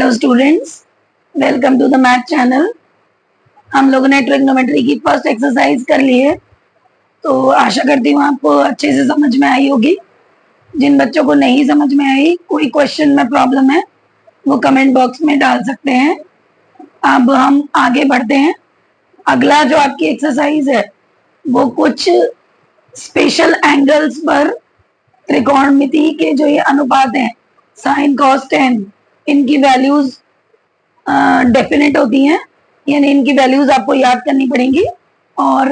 Hello students, welcome to the math channel. हम लोगों ने ट्रिग्नोमेट्री की फर्स्ट एक्सरसाइज कर ली है, तो आशा करती हूँ आपको अच्छे से समझ में आई होगी। जिन बच्चों को नहीं समझ में आई, कोई क्वेश्चन में प्रॉब्लम है, वो कमेंट बॉक्स में डाल सकते हैं। अब हम आगे बढ़ते हैं। अगला जो आपकी एक्सरसाइज है वो कुछ स्पेशल एंगल्स पर त्रिकोणमिति के जो ये अनुपात हैं साइन कॉस टेन, इनकी वैल्यूज डेफिनेट होती हैं, यानी इनकी वैल्यूज आपको याद करनी पड़ेंगी और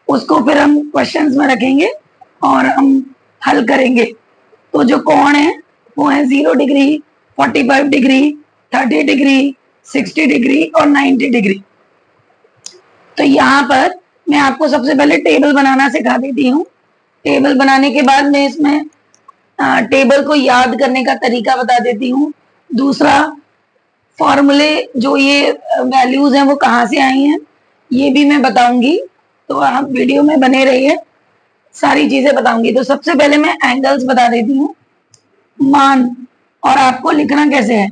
उसको फिर हम क्वेश्चंस में रखेंगे और हम हल करेंगे। तो जो कोण है वो है 0 डिग्री, 45 डिग्री, 30 डिग्री, 60 डिग्री और 90 डिग्री। तो यहाँ पर मैं आपको सबसे पहले टेबल बनाना सिखा देती हूँ। टेबल बनाने के बाद मैं इसमें टेबल को याद करने का तरीका बता देती हूँ। दूसरा, फॉर्मूले जो ये वैल्यूज हैं वो कहाँ से आई हैं ये भी मैं बताऊंगी, तो आप वीडियो में बने रहिए, सारी चीजें बताऊंगी। तो सबसे पहले मैं एंगल्स बता देती हूँ, मान, और आपको लिखना कैसे है।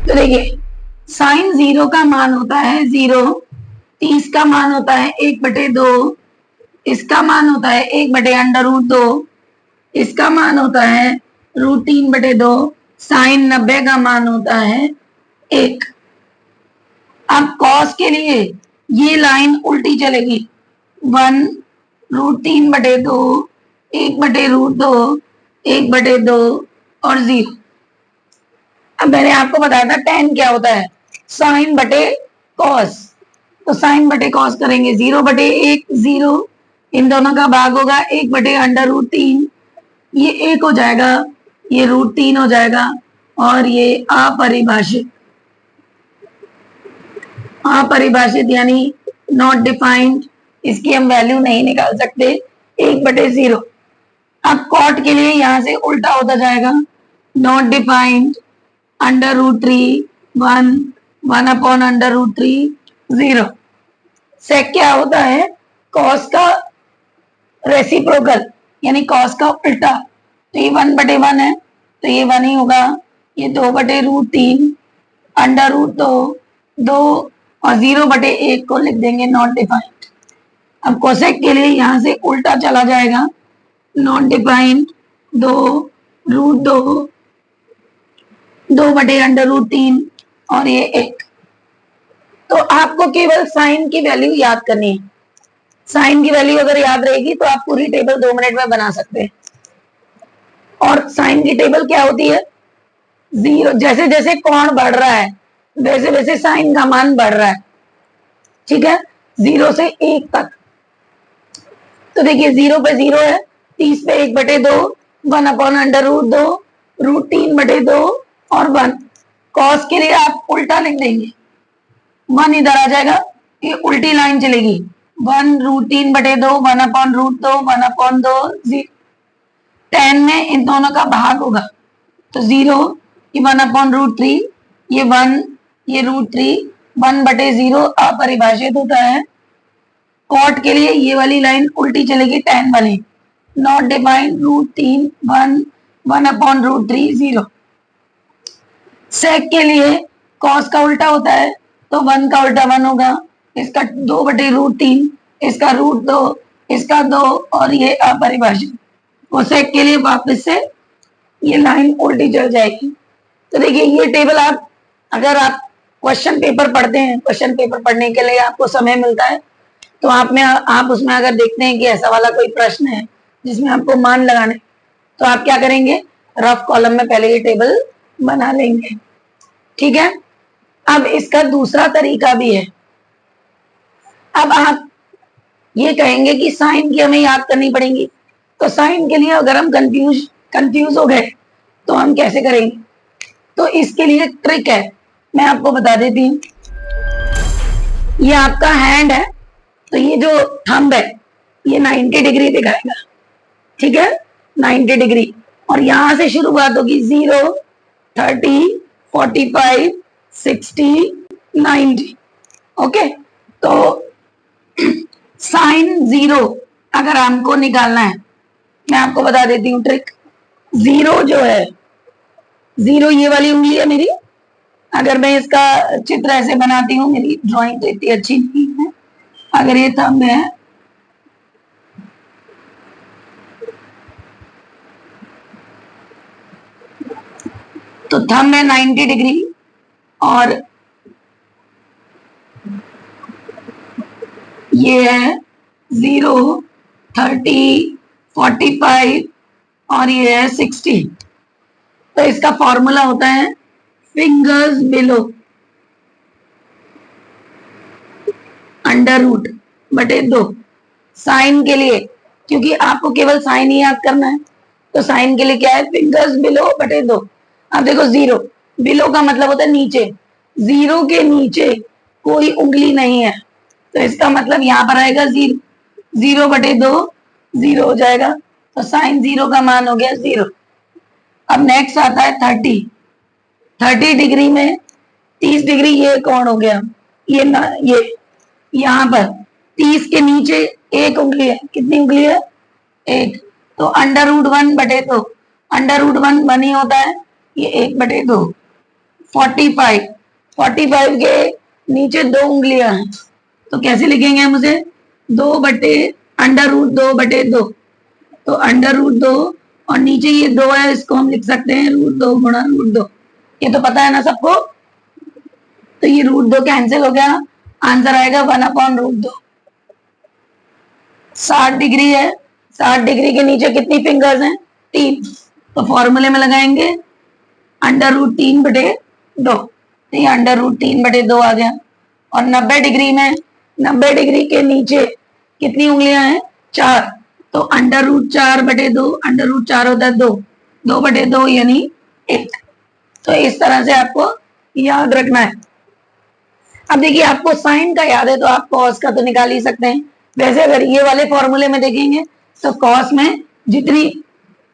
तो देखिए, साइन 0 का मान होता है 0, 30 का मान होता है 1/2, इसका मान होता है 1/√2, इसका मान होता है √3/2, साइन 90 का मान होता है 1। अब कॉस के लिए ये लाइन उल्टी चलेगी, 1 √3/2, 1/√2, 1/2 और 0। अब मैंने आपको बताया था tan क्या होता है, साइन बटे कॉस। तो साइन बटे कॉस करेंगे, 0/1 0, इन दोनों का भाग होगा 1/√3, ये 1 हो जाएगा, ये √3 हो जाएगा और ये अपरिभाषित, अपरिभाषित यानी नॉट डिफाइंड, इसकी हम वैल्यू नहीं निकाल सकते, 1/0। अब कॉट के लिए यहां से उल्टा होता जाएगा, नॉट डिफाइंड, √3 1, 1/√3 0। सेक क्या होता है, कॉस का रेसिप्रोकल यानी कॉस का उल्टा। तो ये 1/1 है तो ये 1 ही होगा, ये 2/√3, √2 2 और 0/1 को लिख देंगे नॉट डिफाइंड। अब कोसेक के लिए यहां से उल्टा चला जाएगा, नॉट डिफाइंड 2 √2 2/√3 और ये 1। तो आपको केवल साइन की वैल्यू याद करनी है। साइन की वैल्यू अगर याद रहेगी तो आप पूरी टेबल 2 मिनट में बना सकते हैं। और साइन की टेबल क्या होती है, 0, जैसे जैसे कोण बढ़ रहा है वैसे वैसे साइन का मान बढ़ रहा है, ठीक है, 0 से 1 तक। तो देखिए 0 पे 0 है, 30 पे 1/2, 1/√2, √3/2 और 1। कॉस के लिए आप उल्टा लिख देंगे, 1 इधर आ जाएगा, ये उल्टी लाइन चलेगी, 1 √3/2, 1/√2, 1/2 0। tan में इन दोनों का भाग होगा, तो 0, ये 1/√3, ये 1, ये √3, 1/0 अपरिभाषित होता है। कॉट के लिए ये वाली लाइन उल्टी चलेगी, tan वाली, नॉट डिफाइंड, √3 1, 1/√3 0। सेक के लिए कॉस का उल्टा होता है, तो 1 का उल्टा 1 होगा, इसका 2/√3, इसका √2, इसका 2 और ये अपरिभाषित। कोसेक के लिए वापस से ये लाइन उल्टी चल जाएगी। तो देखिए ये टेबल आप, अगर आप क्वेश्चन पेपर पढ़ते हैं, क्वेश्चन पेपर पढ़ने के लिए आपको समय मिलता है, तो आप उसमें अगर देखते हैं कि ऐसा वाला कोई प्रश्न है जिसमें आपको मान लगाने, तो आप क्या करेंगे, रफ कॉलम में पहले ये टेबल बना लेंगे, ठीक है। अब इसका दूसरा तरीका भी है। अब आप ये कहेंगे कि साइन की हमें याद करनी पड़ेगी, तो साइन के लिए अगर हम कंफ्यूज हो गए तो हम कैसे करेंगे। तो इसके लिए ट्रिक है, मैं आपको बता देती हूँ। ये आपका हैंड है, तो ये जो थंब है ये 90 डिग्री दिखाएगा, ठीक है, 90 डिग्री। और यहां से शुरुआत होगी, 0, 30, 45, 60, 90। ओके, तो साइन 0 अगर हमको निकालना है, मैं आपको बता देती हूँ ट्रिक। 0 जो है जीरो ये वाली उंगली है मेरी। अगर मैं इसका चित्र ऐसे बनाती हूँ, मेरी ड्राइंग तो इतनी अच्छी नहीं है, अगर ये थंब है तो थंब है 90 डिग्री और ये है 0, 30, 45 और ये है 60। तो इसका फॉर्मूला होता है फिंगर्स बिलो अंडर रूट बटे 2। साइन के लिए, क्योंकि आपको केवल साइन ही याद करना है, तो साइन के लिए क्या है, फिंगर्स बिलो बटे 2। अब देखो जीरो, बिलो का मतलब होता है नीचे, जीरो के नीचे कोई उंगली नहीं है, तो इसका मतलब यहाँ पर आएगा 0, 0 बटे 2 0 हो जाएगा, तो साइन 0 का मान हो गया 0। अब नेक्स्ट आता है 30। 30 डिग्री में 30 डिग्री ये कौन हो गया, ये ना, ये यहाँ पर 30 के नीचे एक उंगली है, कितनी उंगली है, एक, तो अंडर रूट 1 बटे 2, अंडर रूट 1 1 ही होता है, ये 1 बटे 2। 45, 45 के नीचे 2 उंगलियां हैं, तो कैसे लिखेंगे हम उसे, 2 बटे अंडर रूट 2 बटे 2, तो अंडर रूट 2 और नीचे ये 2 है, इसको हम लिख सकते हैं रूट 2 गुणा रूट 2, ये तो पता है ना सबको, तो ये रूट 2 कैंसिल हो गया, आंसर आएगा 1/√2। 60 डिग्री है, 60 डिग्री के नीचे कितनी फिंगर्स हैं, 3, तो फॉर्मूले में लगाएंगे अंडर रूट 3 बटे 2, तो ये अंडर रूट 3 बटे 2 आ गया। और 90 डिग्री में 90 डिग्री के नीचे कितनी उंगलियां हैं, 4, तो अंडर रूट 4 बटे 2, अंडर रूट 4 होता है 2, 2 बटे 2 यानी 1। तो इस तरह से आपको याद रखना है। अब देखिए आपको साइन का याद है तो आप कॉस का तो निकाल ही सकते हैं। वैसे अगर ये वाले फॉर्मूले में देखेंगे तो कॉस में जितनी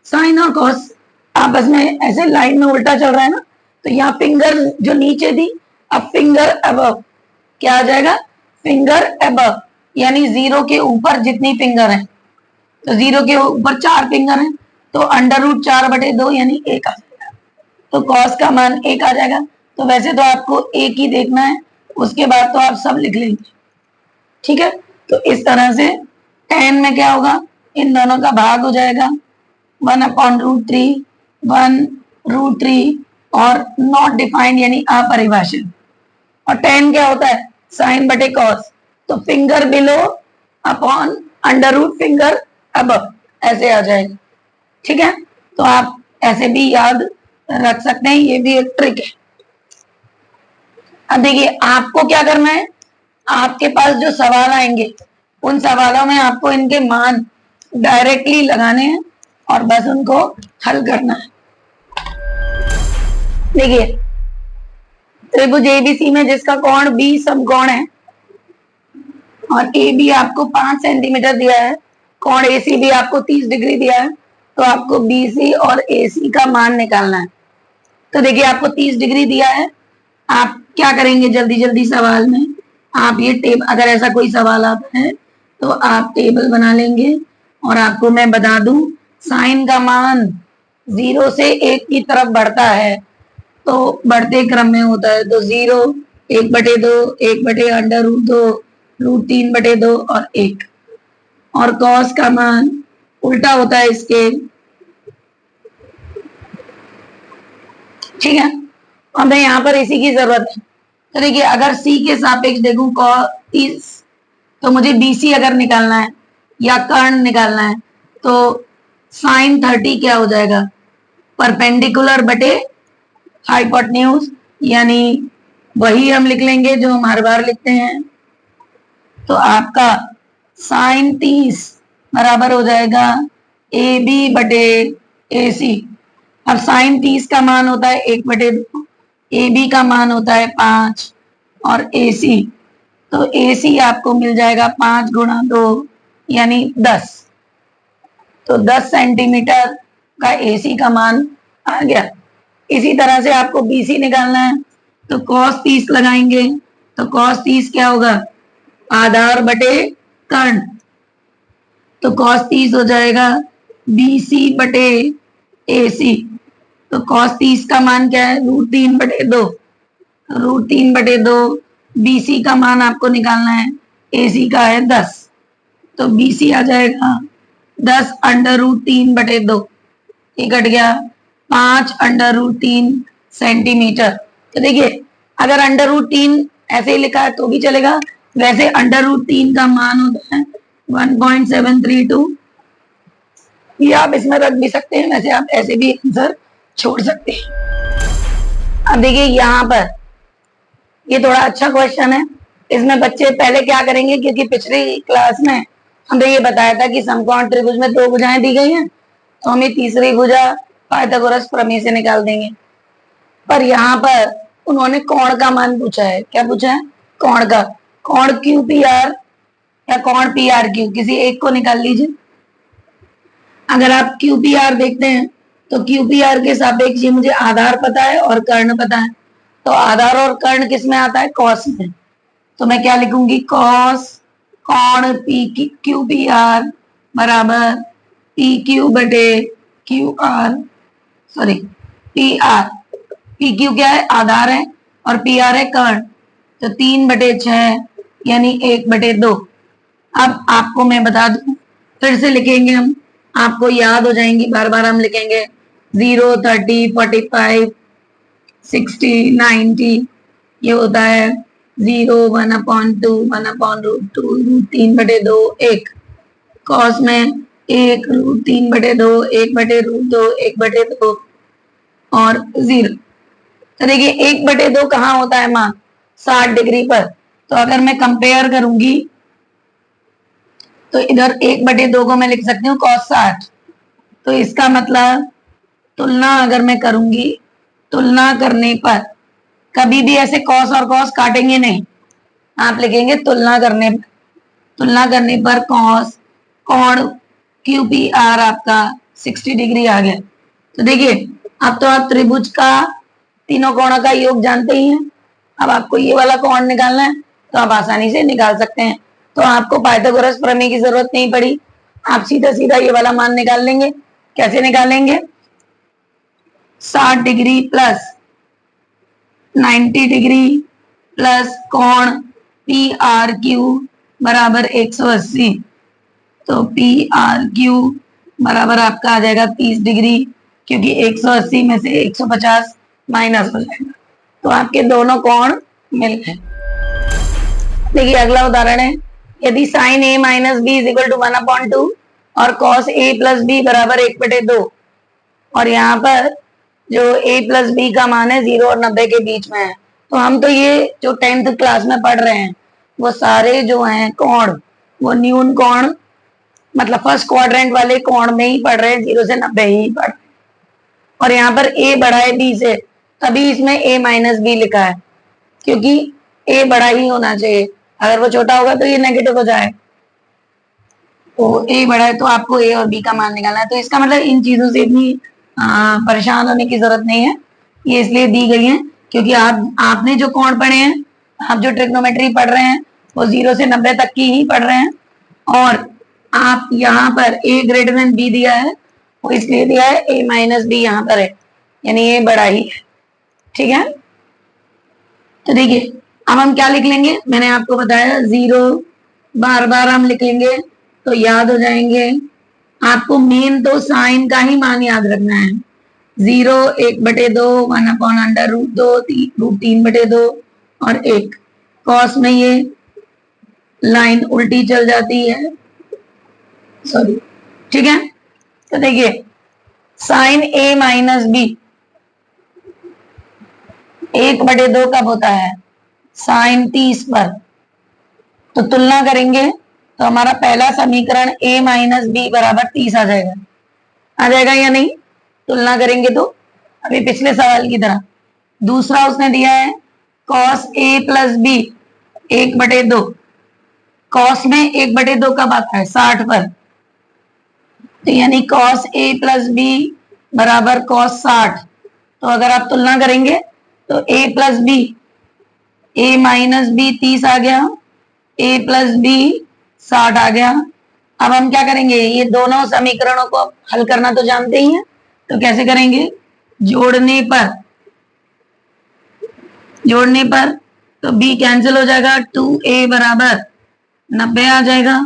साइन और कॉस आपस में ऐसे लाइन में उल्टा चल रहा है ना, तो यहाँ फिंगर जो नीचे थी, अब फिंगर अबव, क्या आ जाएगा, फिंगर अबव, यानी 0 के ऊपर जितनी फिंगर है, तो 0 के ऊपर 4 फिंगर है, तो अंडर रूट 4 बटे 2 यानी 1 आ जाएगा, तो कॉस का मान 1 आ जाएगा। तो वैसे तो आपको 1 ही देखना है, उसके बाद तो आप सब लिख लेंगे, ठीक है। तो इस तरह से 10 में क्या होगा, इन दोनों का भाग हो जाएगा 1/√3, 1√3 और नॉट डिफाइंड यानी अपरिभाषित। और 10 क्या होता है, साइन बटे कॉस, तो finger below upon under root finger above, ऐसे आ जाएगा, ठीक है। तो आप ऐसे भी याद रख सकते हैं, ये भी एक ट्रिक है। अब देखिए आपको क्या करना है, आपके पास जो सवाल आएंगे उन सवालों में आपको इनके मान डायरेक्टली लगाने हैं और बस उनको हल करना है। देखिए त्रिभुज एबीसी में जिसका कोण बी समकोण है और ए बी आपको 5 सेंटीमीटर दिया है, कोण एसी भी आपको 30 डिग्री दिया है, तो आपको बीसी और एसी का मान निकालना है। तो देखिए आपको 30 डिग्री दिया है, आप क्या करेंगे जल्दी जल्दी सवाल में, आप ये टेबल, अगर ऐसा कोई सवाल आता है तो आप टेबल बना लेंगे। और आपको मैं बता दूं, साइन का मान 0 से 1 की तरफ बढ़ता है, तो बढ़ते क्रम में होता है, तो 0, 1 बटे 2, 1 बटे अंडर रूट 2, रूट 3 बटे 2 और 1। और कॉस का मान उल्टा होता है इसके, ठीक है। हमें यहाँ पर इसी की जरूरत है। तो देखिए अगर सी के सापेक्ष देखूं cos, तो मुझे बीसी अगर निकालना है या कर्ण निकालना है, तो साइन 30 क्या हो जाएगा, परपेंडिकुलर बटे हाइपोटेन्यूज, यानी वही हम लिख लेंगे जो हम हर बार लिखते हैं। तो आपका साइन 30 बराबर हो जाएगा ए बी बटे ए सी। अब साइन 30 का मान होता है 1 बटे 2, ए बी का मान होता है 5 और ए सी, तो ए सी आपको मिल जाएगा 5 गुणा 2 यानी 10, तो 10 सेंटीमीटर का ए सी का मान आ गया। इसी तरह से आपको बी सी निकालना है, तो cos 30 लगाएंगे, तो cos 30 क्या होगा, आधार बटे कर्ण, तो cos 30 हो जाएगा BC बटे AC। तो cos 30 का मान क्या है, √3/2। √3/2 BC का मान आपको निकालना है, AC का है 10, तो BC आ जाएगा 10√3/2, ये कट गया 5√3 सेंटीमीटर। तो देखिए अगर √3 ऐसे ही लिखा है तो भी चलेगा, वैसे √3 का मान होता है 1.732, ये आप इसमें रख भी सकते हैं, वैसे आप ऐसे भी आंसर छोड़ सकते हैं। अब देखिए यहाँ पर ये थोड़ा अच्छा क्वेश्चन है, इसमें बच्चे पहले क्या करेंगे, क्योंकि पिछली क्लास में हमें ये बताया था कि समकोण त्रिभुज में 2 भुजाएं दी गई हैं, तो हम ये तीसरी भुजा पाइथागोरस प्रमेय से निकाल देंगे। पर यहाँ पर उन्होंने कोण का मान पूछा है, क्या पूछा है, कोण का। कोण QPR या कोण PRQ, किसी एक को निकाल लीजिए। अगर आप QPR देखते हैं तो QPR के सापेक्ष मुझे आधार पता है और कर्ण पता है, तो आधार और कर्ण किस में आता है, कॉस में। तो मैं क्या लिखूंगी, कॉस कोण QPR बराबर PQ/QR, सॉरी PR। PQ क्या है, आधार है, और PR है कर्ण, तो 3/6 यानी 1/2। अब आपको मैं बता दूं, फिर से लिखेंगे हम, आपको याद हो जाएंगी, बार बार हम लिखेंगे 0, 30, 45, 60, 90, ये होता है 0, 1/2, 1/√2, √3/2, 1। कॉस में 1, √3/2, 1/√2, 1/2 और 0। तो देखिए 1/2 कहाँ होता है मान, 60 डिग्री पर। तो अगर मैं कंपेयर करूंगी तो इधर 1/2 को मैं लिख सकती हूँ cos 60। तो इसका मतलब तुलना अगर मैं करूंगी, तुलना करने पर कभी भी ऐसे cos और cos काटेंगे नहीं, आप लिखेंगे तुलना करने पर। तुलना करने पर cos कोण QPR आपका 60 डिग्री आ गया। तो देखिए अब तो आप त्रिभुज का तीनों कोणों का योग जानते ही हैं। अब आपको ये वाला कोण निकालना है तो आप आसानी से निकाल सकते हैं, तो आपको पाइथागोरस प्रमेय की जरूरत नहीं पड़ी, आप सीधा सीधा ये वाला मान निकाल लेंगे। कैसे निकालेंगे, 60 डिग्री प्लस 90 डिग्री प्लस कोण PRQ बराबर 180, तो PRQ बराबर आपका आ जाएगा 30 डिग्री, क्योंकि 180 में से 150 माइनस हो जाएगा, तो आपके दोनों कोण मिल गए। देखिए अगला उदाहरण है, यदि sin A minus B is equal to 1/2 और cos A प्लस B बराबर 1/2, और यहाँ पर जो A प्लस B का मान है 0 और 90 के बीच में है, तो हम तो ये जो 10th क्लास में पढ़ रहे हैं वो सारे जो हैं कोण, वो न्यून कोण मतलब फर्स्ट क्वाड्रेंट वाले कोण में ही पढ़ रहे हैं, 0 से 90 ही पढ़ रहे हैं। और यहाँ पर A बड़ा है B से, तभी इसमें A माइनस B लिखा है, क्योंकि A बड़ा ही होना चाहिए, अगर वो छोटा होगा तो ये नेगेटिव हो जाए। तो A बड़ा है तो आपको A और B का मान निकालना है। तो इसका मतलब इन चीजों से इतनी परेशान होने की जरूरत नहीं है, ये इसलिए दी गई है क्योंकि आपने जो कोण पढ़े हैं, आप जो ट्रिग्नोमेट्री पढ़ रहे हैं वो 0 से 90 तक की ही पढ़ रहे हैं, और आप यहाँ पर A ग्रेटर देन B दिया है, वो इसलिए दिया है A माइनस B यहाँ पर है, यानी A बड़ा ही है। ठीक है, तो देखिए अब हम क्या लिख लेंगे, मैंने आपको बताया 0 बार बार हम लिखेंगे तो याद हो जाएंगे। आपको मेन तो साइन का ही मान याद रखना है, 0, 1/2, 1/√2, √3/2 और 1। कॉस में ये लाइन उल्टी चल जाती है, सॉरी, ठीक है। तो देखिए साइन A माइनस B 1/2 कब होता है, साइन 30 पर। तो तुलना करेंगे तो हमारा पहला समीकरण A माइनस B बराबर 30 आ जाएगा या नहीं, तुलना करेंगे तो अभी पिछले सवाल की तरह। दूसरा उसने दिया है cos A plus B 1/2, cos में 1/2 कब आता है, 60 पर, तो यानी cos A प्लस B बराबर cos 60। तो अगर आप तुलना करेंगे तो A plus B, A minus B 30 आ गया, A प्लस B 60 आ गया। अब हम क्या करेंगे, ये दोनों समीकरणों को हल करना तो जानते ही हैं, तो कैसे करेंगे, जोड़ने पर तो b कैंसिल हो जाएगा, 2a बराबर 90 आ जाएगा,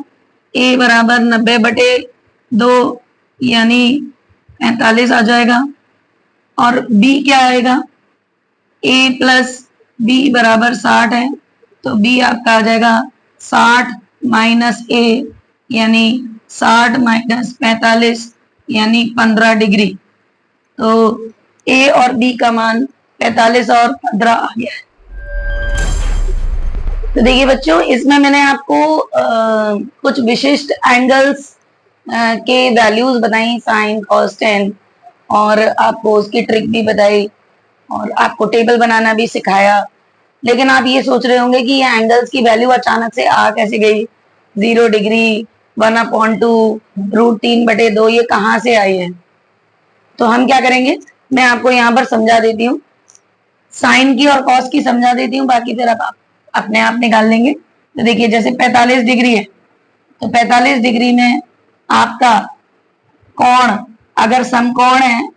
a बराबर 90/2 यानी 45 आ जाएगा। और b क्या आएगा, a प्लस b बराबर 60 है, तो b आपका आ जाएगा 60 माइनस a यानी 60 माइनस 45 यानी 15 डिग्री। तो a और b का मान 45 और 15 आ गया है। तो देखिए बच्चों, इसमें मैंने आपको कुछ विशिष्ट एंगल्स के वैल्यूज बताई, साइन कॉस टेन, और आपको उसकी ट्रिक भी बताई और आपको टेबल बनाना भी सिखाया। लेकिन आप ये सोच रहे होंगे कि ये एंगल्स की वैल्यू अचानक से आ कैसे गई, 0 डिग्री, 1/2, √3/2, ये कहाँ से आई है। तो हम क्या करेंगे, मैं आपको यहाँ पर समझा देती हूँ, साइन की और कॉस की समझा देती हूँ, बाकी फिर आप अपने आप निकाल लेंगे। तो देखिए जैसे 45 डिग्री है, तो 45 डिग्री में आपका कोण अगर समकोण है,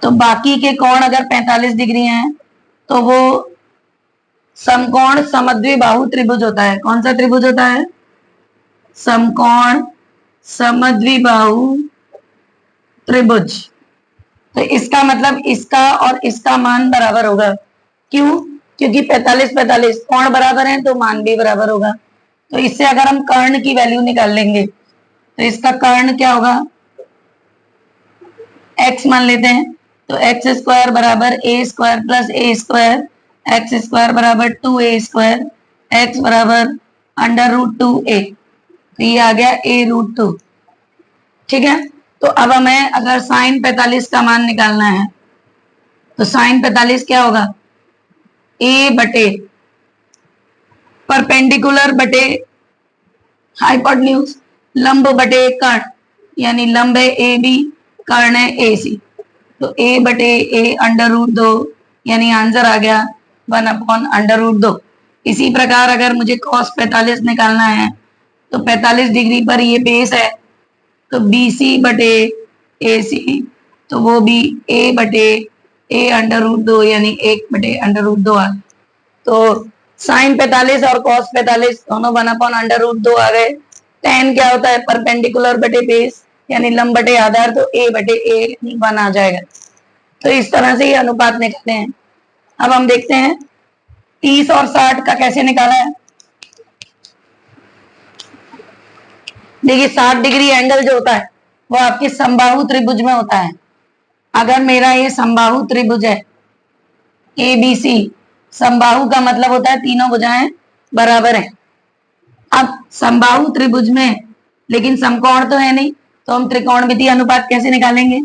तो बाकी के कोण अगर 45 डिग्री हैं तो वो समकोण समद्विबाहु त्रिभुज होता है। कौन सा त्रिभुज होता है, समकोण समद्विबाहु त्रिभुज। तो इसका मतलब इसका और इसका मान बराबर होगा। क्यों, क्योंकि 45-45 कोण बराबर हैं तो मान भी बराबर होगा। तो इससे अगर हम कर्ण की वैल्यू निकाल लेंगे तो इसका कर्ण क्या होगा, x मान लेते हैं, तो x² बराबर a² प्लस a², x² बराबर 2a², x बराबर √2a, तो ये आ गया a√2। ठीक है, तो अब हमें अगर साइन 45 का मान निकालना है तो साइन 45 क्या होगा, a बटे परपेंडिकुलर बटे हाइपोटेन्यूज, लंब बटे कर्ण, यानी लंब है ए बी, कर्ण है ए सी, तो a बटे a √2 यानी आंसर आ गया 1/√2। इसी प्रकार अगर मुझे cos 45 निकालना है तो 45 डिग्री पर ये बेस है, तो BC बटे AC, तो वो भी a बटे a √2 यानी 1/√2 आ। तो साइन 45 और cos 45 दोनों 1/√2 आ गए। tan क्या होता है, परपेंडिकुलर बटे बेस यानी लंब बटे आधार, तो a बटे a यानी 1 आ जाएगा। तो इस तरह से ये अनुपात निकलते हैं। अब हम देखते हैं 30 और 60 का कैसे निकाला है। देखिए 60 डिग्री एंगल जो होता है वो आपके समबाहु त्रिभुज में होता है। अगर मेरा ये समबाहु त्रिभुज है ABC, समबाहु का मतलब होता है तीनों भुजाएं बराबर हैं। अब समबाहु त्रिभुज में लेकिन समकोण तो है नहीं, तो हम त्रिकोणमितीय अनुपात कैसे निकालेंगे,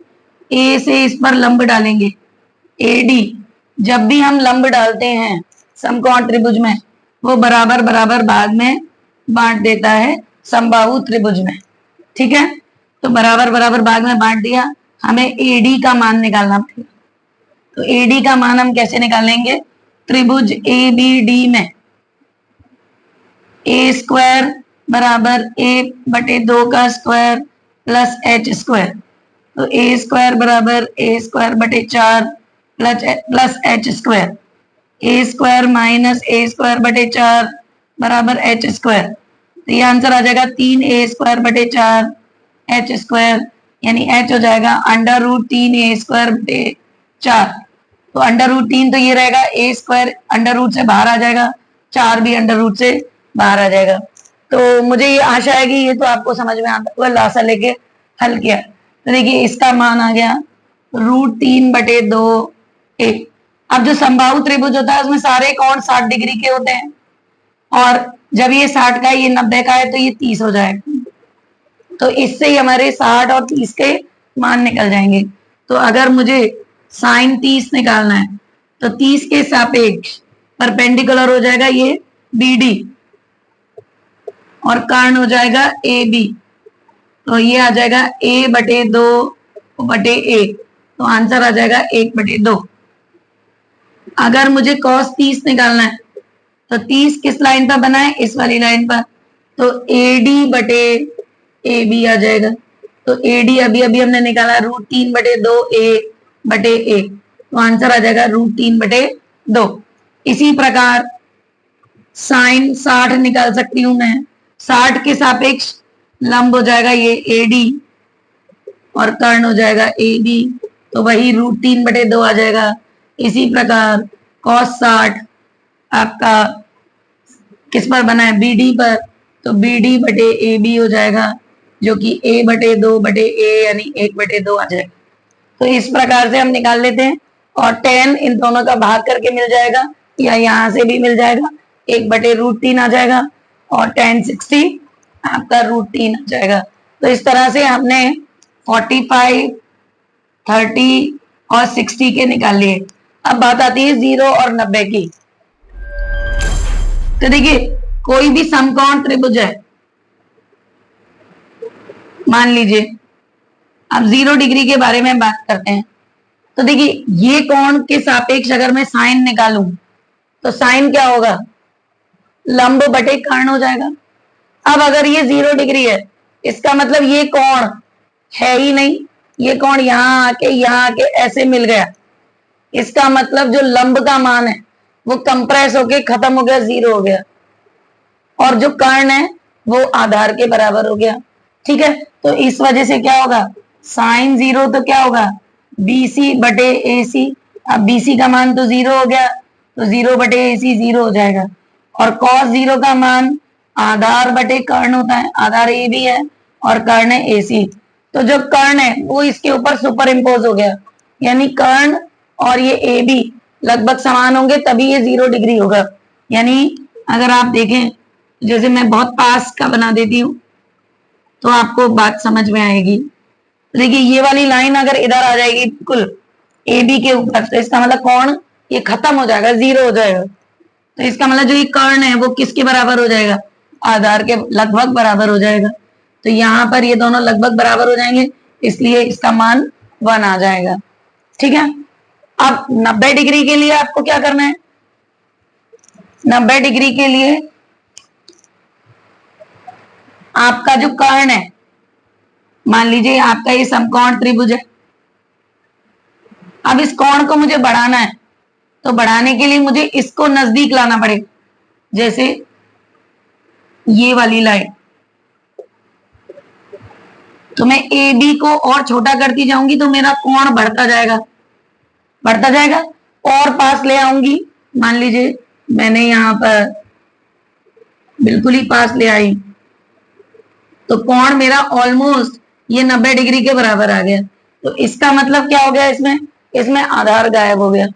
A से इस पर लंब डालेंगे AD। जब भी हम लंब डालते हैं समकोण त्रिभुज में, वो बराबर बराबर भाग में बांट देता है समबाहु त्रिभुज में। ठीक है, तो बराबर बराबर भाग में बांट दिया, हमें AD का मान निकालना पड़ेगा। तो AD का मान हम कैसे निकालेंगे, त्रिभुज ABD में a² बराबर a/2 का स्क्वायर प्लस h², तो a² बराबर a²/4 plus h², a² minus a²/4 बराबर h²। तो ये आंसर आ जाएगा 3a²/4 h², यानी h हो जाएगा √3a²/4। तो √3 तो ये रहेगा, a² अंडर से बाहर आ जाएगा, 4 भी अंडर से बाहर आ जाएगा। तो मुझे ये आशा है कि ये तो आपको समझ में आता हुआ लासा लेके हल किया। तो देखिए इसका मान आ गया √3/2a। अब जो समबाहु त्रिभुज होता है उसमें सारे कोण 60 डिग्री के होते हैं, और जब ये 60 का है, ये 90 का है, तो ये 30 हो जाएगा। तो इससे ही हमारे 60 और 30 के मान निकल जाएंगे। तो अगर मुझे साइन 30 निकालना है तो 30 के सापेक्ष परपेंडिकुलर हो जाएगा ये BD और कर्ण हो जाएगा AB, तो ये आ जाएगा a/2/a, तो आंसर आ जाएगा 1/2। अगर मुझे cos 30 निकालना है तो 30 किस लाइन पर बना है, इस वाली लाइन पर, तो AD/AB आ जाएगा। तो AD अभी अभी हमने निकाला √3/2 A/1, तो आंसर आ जाएगा √3/2। इसी प्रकार साइन 60 निकाल सकती हूं मैं, 60 के सापेक्ष लंब हो जाएगा ये AD और कर्ण हो जाएगा AB, तो वही √3/2 आ जाएगा। इसी प्रकार cos 60 आपका किस पर बना है, BD पर, तो BD/AB हो जाएगा, जो कि A/2/A यानी 1/2 आ जाएगा। तो इस प्रकार से हम निकाल लेते हैं, और tan इन दोनों का भाग करके मिल जाएगा, या यहां से भी मिल जाएगा, 1/√3 आ जाएगा, और tan 60 आपका √3 आ जाएगा। तो इस तरह से हमने 45, 30 और 60 के निकाल लिए। अब बात आती है 0 और 90 की। तो देखिए, कोई भी समकोण त्रिभुज है, मान लीजिए, अब 0 डिग्री के बारे में बात करते हैं। तो देखिए, ये कोण के सापेक्ष अगर मैं साइन निकालूं, तो साइन क्या होगा, लंब बटे कर्ण हो जाएगा। अब अगर ये 0 डिग्री है, इसका मतलब ये कोण है ही नहीं, ये कोण यहां आके ऐसे मिल गया, इसका मतलब जो लंब का मान है वो कंप्रेस होके खत्म हो गया, 0 हो गया, और जो कर्ण है वो आधार के बराबर हो गया। ठीक है, तो इस वजह से क्या होगा, साइन 0 तो क्या होगा, BC/AC। अब BC का मान तो 0 हो गया, तो 0/AC 0 हो जाएगा, और cos 0 का मान आधार बटे कर्ण होता है, आधार AB है और कर्ण है AC, तो जो कर्ण है वो इसके ऊपर सुपर इम्पोज हो गया, यानी कर्ण और ये AB लगभग समान होंगे, तभी ये 0 डिग्री होगा। यानी अगर आप देखें, जैसे मैं बहुत पास का बना देती हूँ तो आपको बात समझ में आएगी। देखिए, ये वाली लाइन अगर इधर आ जाएगी बिल्कुल AB के ऊपर, तो इसका मतलब कोण ये खत्म हो जाएगा, 0 हो जाएगा। तो इसका मतलब जो ये कर्ण है वो किसके बराबर हो जाएगा, आधार के लगभग बराबर हो जाएगा। तो यहाँ पर ये दोनों लगभग बराबर हो जाएंगे, इसलिए इसका मान 1 आ जाएगा। ठीक है, अब 90 डिग्री के लिए आपको क्या करना है, 90 डिग्री के लिए आपका जो कर्ण है, मान लीजिए आपका ये समकोण त्रिभुज है, अब इस कोण को मुझे बढ़ाना है, तो बढ़ाने के लिए मुझे इसको नजदीक लाना पड़ेगा, जैसे ये वाली लाइन, तो मैं AB को और छोटा करती जाऊंगी तो मेरा कोण बढ़ता जाएगा, बढ़ता जाएगा, और पास ले आऊंगी, मान लीजिए मैंने यहां पर बिल्कुल ही पास ले आई, तो कोण मेरा ऑलमोस्ट ये 90 डिग्री के बराबर आ गया। तो इसका मतलब क्या हो गया, इसमें आधार गायब हो गया।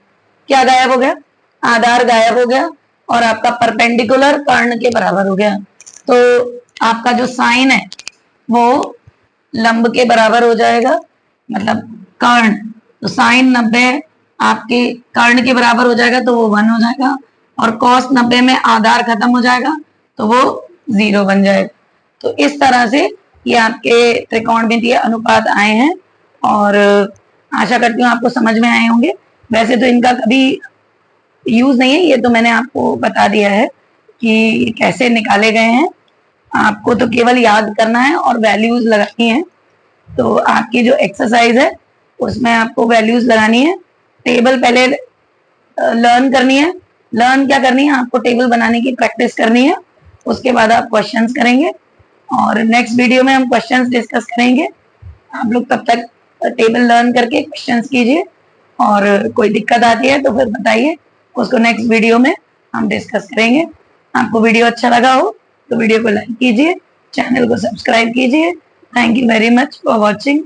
क्या गायब हो गया, आधार गायब हो गया, और आपका परपेंडिकुलर कर्ण के बराबर हो गया। तो आपका जो साइन है वो लंब के बराबर हो जाएगा, मतलब कर्ण, तो साइन 90 आपके कर्ण के बराबर हो जाएगा, तो वो 1 हो जाएगा, और कॉस 90 में आधार खत्म हो जाएगा, तो वो 0 बन जाएगा। तो इस तरह से ये आपके त्रिकोणमितीय अनुपात आए हैं, और आशा करती हूँ आपको समझ में आए होंगे। वैसे तो इनका कभी यूज नहीं है, ये तो मैंने आपको बता दिया है कि ये कैसे निकाले गए हैं, आपको तो केवल याद करना है और वैल्यूज लगानी है। तो आपकी जो एक्सरसाइज है उसमें आपको वैल्यूज लगानी है, टेबल पहले लर्न करनी है, लर्न क्या करनी है, आपको टेबल बनाने की प्रैक्टिस करनी है, उसके बाद आप क्वेश्चंस करेंगे, और नेक्स्ट वीडियो में हम क्वेश्चंस डिस्कस करेंगे। आप लोग तब तक टेबल लर्न करके क्वेश्चंस कीजिए, और कोई दिक्कत आती है तो फिर बताइए, उसको नेक्स्ट वीडियो में हम डिस्कस करेंगे। आपको वीडियो अच्छा लगा हो तो वीडियो को लाइक कीजिए, चैनल को सब्सक्राइब कीजिए। Thank you very much for watching.